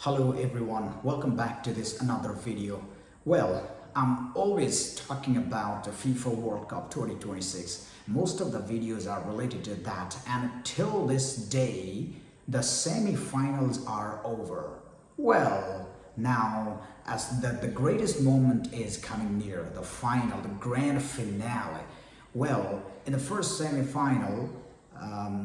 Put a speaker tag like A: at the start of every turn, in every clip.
A: Hello everyone, welcome back to this another video. Well, I'm always talking about the FIFA World Cup 2026. Most of the videos are related to that, and till this day the semi-finals are over. Well, now as the greatest moment is coming near, the final, the grand finale. Well, in the first semi-final,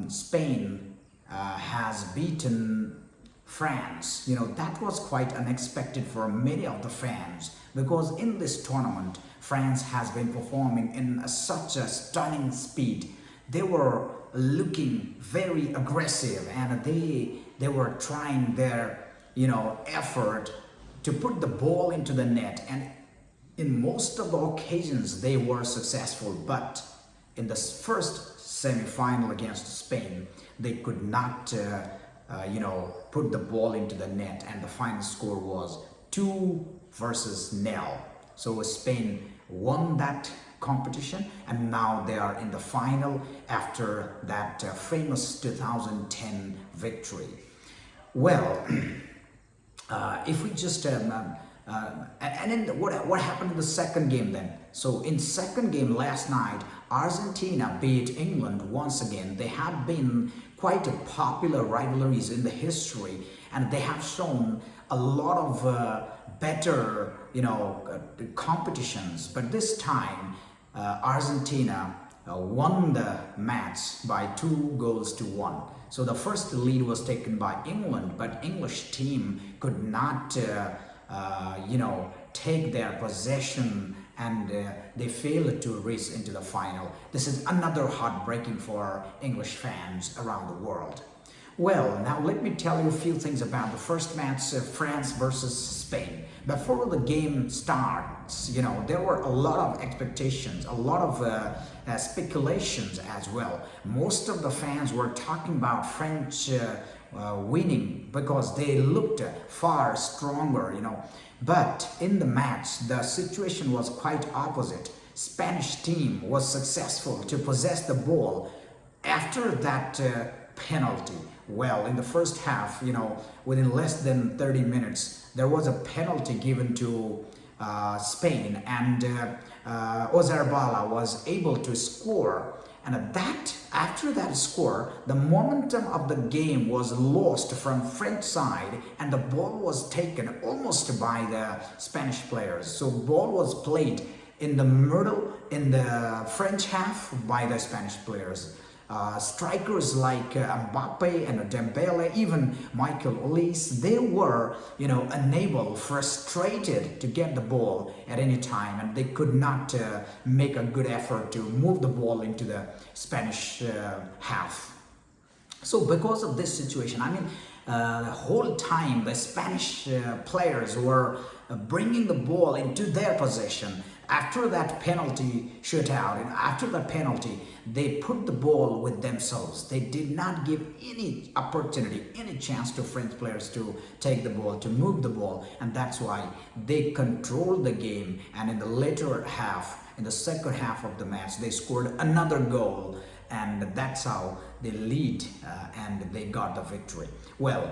A: Spain has beaten France. That was quite unexpected for many of the fans, because in this tournament France has been performing in such a stunning speed. They were looking very aggressive, and they were trying their effort to put the ball into the net, and in most of the occasions they were successful. But in the first semi-final against Spain, they could not put the ball into the net, and the final score was 2-0. So Spain won that competition, and now they are in the final after that famous 2010 victory. Well, if we just and then what happened in the second game then? So in second game last night, Argentina beat England once again. They have been quite a popular rivalries in the history, and they have shown a lot of better competitions. But this time Argentina won the match by 2-1. So the first lead was taken by England, but English team could not take their possession, and they failed to reach into the final. This is another heartbreaking for English fans around the world. Well, now let me tell you a few things about the first match, France versus Spain. Before the game starts, there were a lot of expectations, a lot of speculations as well. Most of the fans were talking about French winning because they looked far stronger, But in the match, the situation was quite opposite. Spanish team was successful to possess the ball after that penalty. Well, in the first half, within less than 30 minutes, there was a penalty given to Spain, and Ozarbala was able to score. And after that score, the momentum of the game was lost from French side, and the ball was taken almost by the Spanish players. So ball was played in the middle, in the French half, by the Spanish players. Strikers like Mbappe and Dembele, even Michael Olise, they were, unable, frustrated to get the ball at any time, and they could not make a good effort to move the ball into the Spanish half. So because of this situation, the whole time the Spanish players were bringing the ball into their possession. After that penalty shootout, and after the penalty, they put the ball with themselves. They did not give any opportunity, any chance to French players to take the ball, to move the ball, and that's why they controlled the game. And in the later half, in the second half of the match, they scored another goal, and that's how they lead and they got the victory. Well,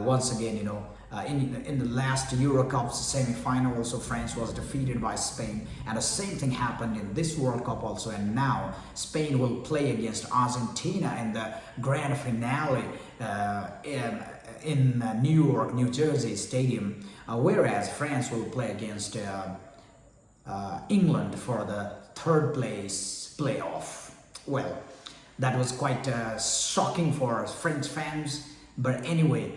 A: once again, in the last Euro Cup semi-final also, France was defeated by Spain, and the same thing happened in this World Cup also. And now Spain will play against Argentina in the grand finale in New York, New Jersey Stadium, whereas France will play against England for the third place playoff. Well, that was quite shocking for French fans. But anyway,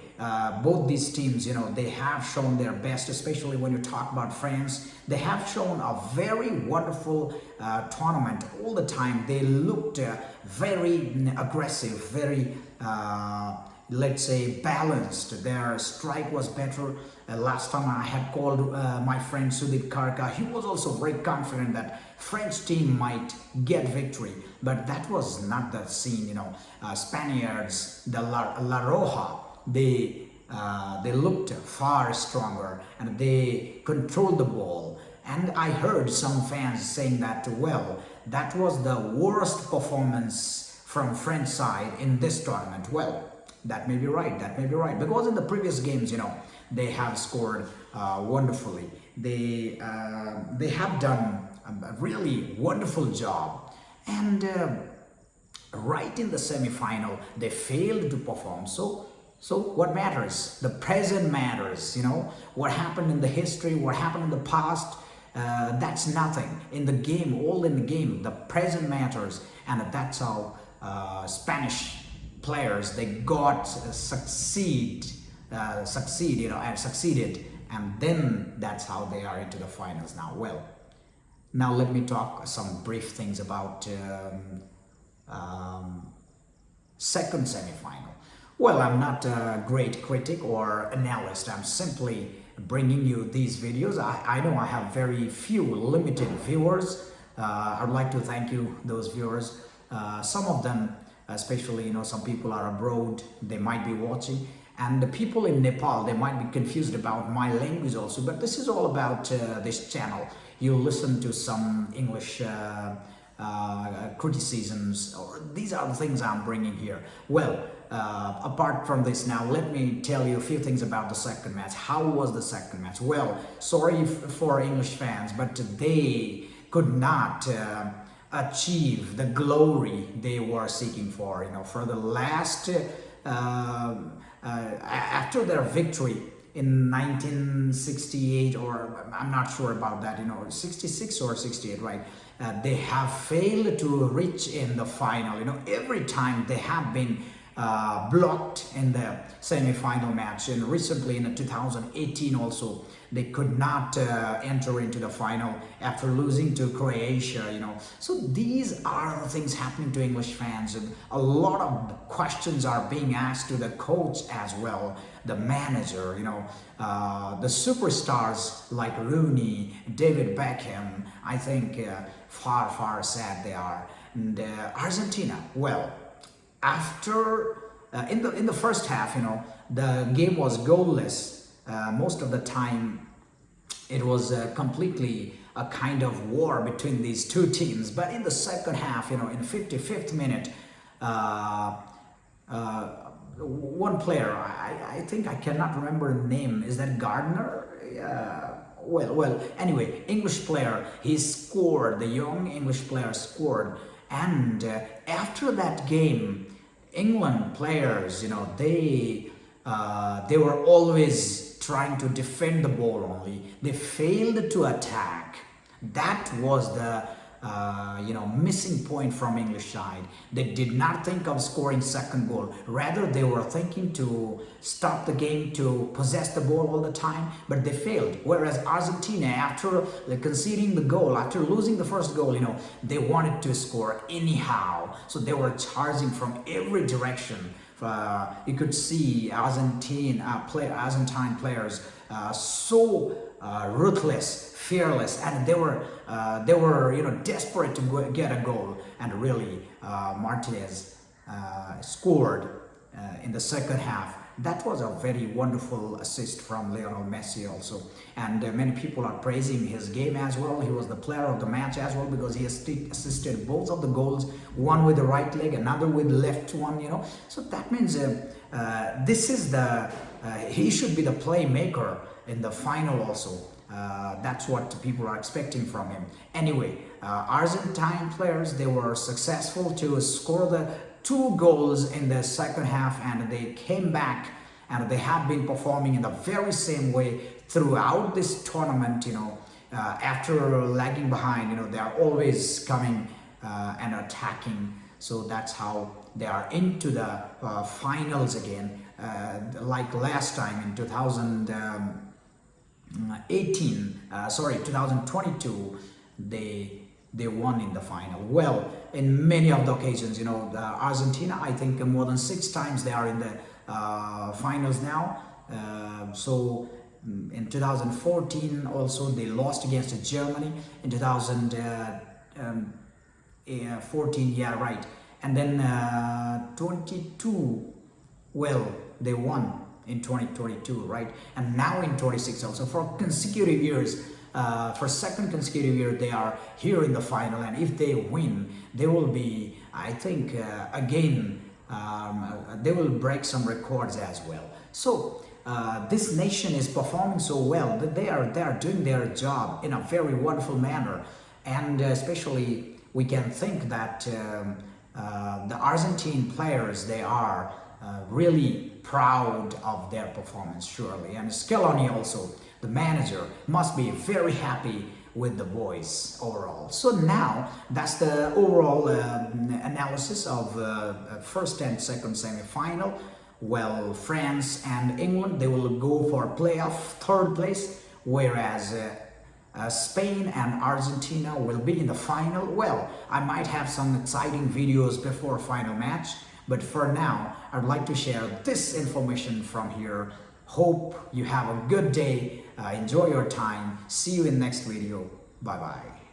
A: both these teams, they have shown their best, especially when you talk about France. They have shown a very wonderful tournament all the time. They looked very aggressive, very, let's say, balanced. Their strike was better. Last time I had called my friend Sudip Karka. He was also very confident that French team might get victory, but that was not the scene. Spaniards, the La Roja, they looked far stronger, and they controlled the ball. And I heard some fans saying that, well, that was the worst performance from French side in this tournament. Well, That may be right. That may be right. Because in the previous games, they have scored wonderfully. They have done a really wonderful job. And right in the semi-final, they failed to perform. So what matters? The present matters. What happened in the history, what happened in the past. That's nothing in the game. All in the game. The present matters, and that's how Spanish players, they got succeeded, and then that's how they are into the finals now. Well, now let me talk some brief things about second semi-final. Well, I'm not a great critic or analyst. I'm simply bringing you these videos. I know I have very few limited viewers. I'd like to thank you, those viewers. Some of them, especially, some people are abroad, they might be watching. And the people in Nepal, they might be confused about my language also. But this is all about this channel. You listen to some English criticisms, or these are the things I'm bringing here. Well, apart from this, now let me tell you a few things about the second match. How was the second match? Well, sorry for English fans, but they could not achieve the glory they were seeking for. For the last after their victory in 1968, or I'm not sure about that, 66 or 68, right? They have failed to reach in the final. Every time they have been blocked in the semi-final match, and recently in 2018 also they could not enter into the final after losing to Croatia. So these are the things happening to English fans, and a lot of questions are being asked to the coach as well, the manager, the superstars like Rooney, David Beckham. I think far sad they are. And Argentina, well, after in the first half, the game was goalless. Most of the time it was completely a kind of war between these two teams. But in the second half, in the 55th minute, one player, I think I cannot remember the name, is that Gardner? Well, anyway, English player, he scored, the young English player scored. And after that game, England players, they were always trying to defend the ball only. They failed to attack. That was the missing point from English side. They did not think of scoring second goal. Rather, they were thinking to stop the game, to possess the ball all the time, but they failed. Whereas Argentina, after conceding the goal, after losing the first goal, they wanted to score anyhow. So they were charging from every direction. You could see Argentine players so ruthless, fearless, and they were desperate to get a goal. And really, Martinez scored in the second half. That was a very wonderful assist from Lionel Messi also. And many people are praising his game as well. He was the player of the match as well, because he assisted both of the goals, one with the right leg, another with the left one, So that means this is he should be the playmaker in the final also. That's what people are expecting from him. Anyway, Argentine players, they were successful to score the 2 goals in the second half, and they came back, and they have been performing in the very same way throughout this tournament. After lagging behind, they are always coming and attacking. So that's how they are into the finals again. Like last time in 2022, they won in the final. Well, in many of the occasions, Argentina, I think more than 6 times they are in the finals now. So in 2014 also they lost against Germany. In 2014, yeah, right. And then 22, well, they won in 2022, right? And now in 26 also, for consecutive years, for second consecutive year, they are here in the final. And if they win, they will be, I think, again they will break some records as well. So this nation is performing so well that they are doing their job in a very wonderful manner, and especially we can think that the Argentine players, they are really proud of their performance, surely, and Scaloni also, the manager, must be very happy with the boys overall. So now that's the overall analysis of first and second semi-final. Well, France and England, they will go for playoff third place, whereas Spain and Argentina will be in the final. Well, I might have some exciting videos before final match, but for now, I'd like to share this information from here. Hope you have a good day. Enjoy your time. See you in next video. Bye-bye.